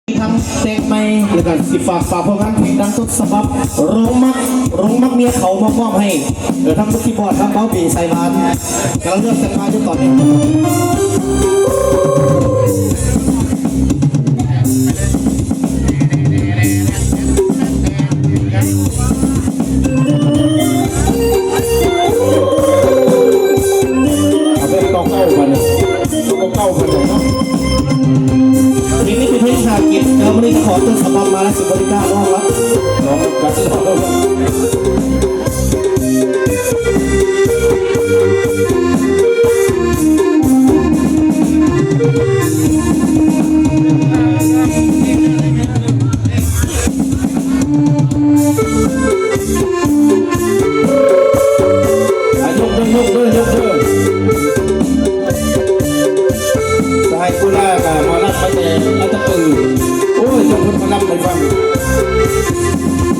ทั้งเต็กไม่แล้วก็สิฝากพวกท่านเพลงดังทุกสบับรงมักเมียเขามามอบให้ทั้งทุกคีย์บอร์ดทั้งเบ้าปีใส่ร้านกำลังเลือกเส้นมาอยู่ตอนนี้เอาไปเก้ากันเลยเก้ากันเลยเนาะเพลงนี้เป็นเพลงชากิจไม่ได้ขอต้นฉบับมาแล้วสิบริการน้องละน้องกัดน้อง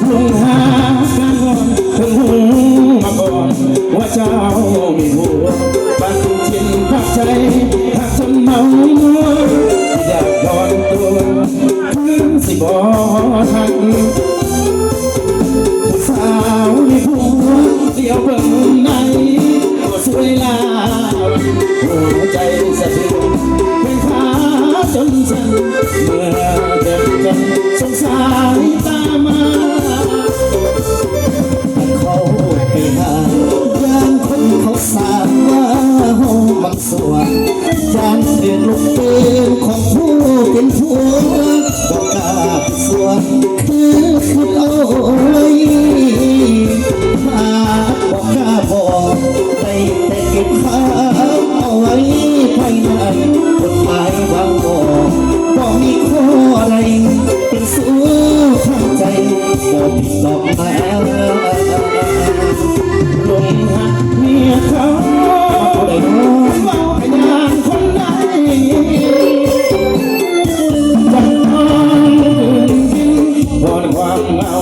ลุงหาการงอนเพิ่งหูมาก่อนว่าเจ้ามีหัวบางจินพักใจหักจนเมามัวอยากย้อนตัวคืนสิบ่ทันผู้สาวมีผัวเดียวเบิ่งในก็สวยลาหัวใจสะเทือนเป็นขาจนสั่นเมื่อเดินกันสงสารตามาเขาไปหายามคนเขาสาบว่าห้องมันสวยยามเดือดลุกเตือนของผู้เป็นผัวบอกกล้าสวนคือเอาไว้มาบอกกล้าบอกได้แต่เก็บข้าวเอาไว้ภายในกฎหมายวางบอกมีข้ออะไรเป็นสู้ข้างใจบอกผิดหลอกแล้วลงหักเมียเขาได้รู้ว่าพยานคนใดวันนอนกินพอนความเหงา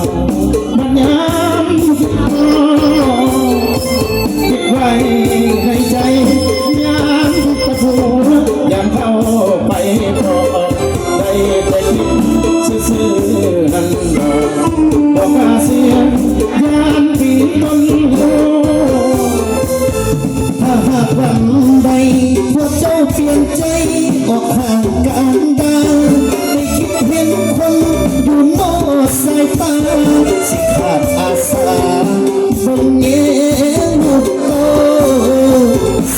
มันย้ำคิดไว้ในใจย้ำตะทูย้ำเข้าไปเพราะได้แต่คิดซื่อๆนั่นบอกกาเสียงยานปีต้นถ้าหากวันใดพวกเจ้าเปลี่ยนใจออกห่างกันได้ไม่คิดเห็นคนอยู่นอกสายตาสิขาดอาสาบนเงี้ยลูกโต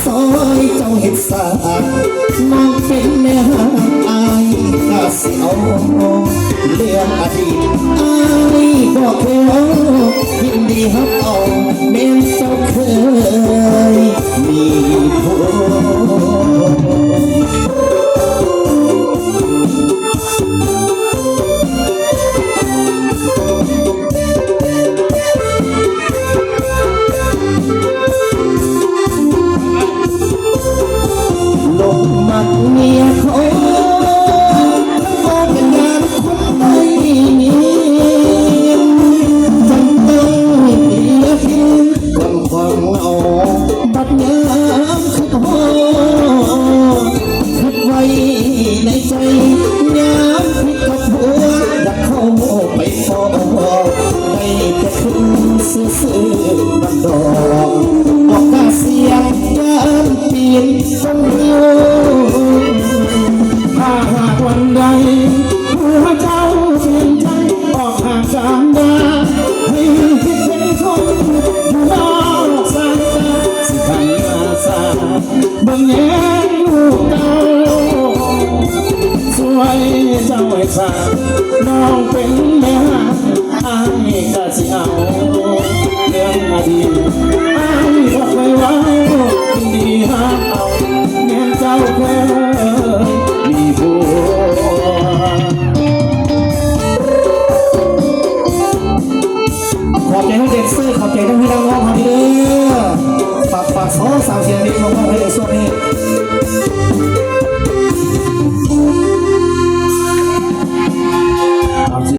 ซอยเจ้าเห็ดสาดมองเป็นแม่ห่างอายกาสิเอาเรื่องอดีตอายบอกเคยยินดีฮับเอาเมื่อเจ้าเคยมีผัวลงมักเมียเขามองเป็นงานคนใดจำต้องเสียทิ้งความเอาบัดยามคิดหอคิดไว้ในใจยามคิดกับหัวดักเข้าไปฟอได้แต่ขึ้นซื่อๆบันดอกบอกกาเสียงยามเปลี่ยนต้องอยู่ถ้าหากวันใดหัวเจ้าเปลี่ยนใจออกห่างจากกันให้คิดเป็นคนอยู่นอกสายตาสิขันอาสาบังแย่ลูกเต้าสวยเจ้าให้สาน้องเป็นแม่อายก็สิเอาเรื่องอดีตอายบอกไว้ว่ายินดีฮักเอาแม่เจ้าเคยมีผัวขอบใจทั้งเด็กซื้อขอบใจทั้งพี่น้องครับพี่เด้อฝากสาวเสียงดีของพ่อให้ในส่วนนี้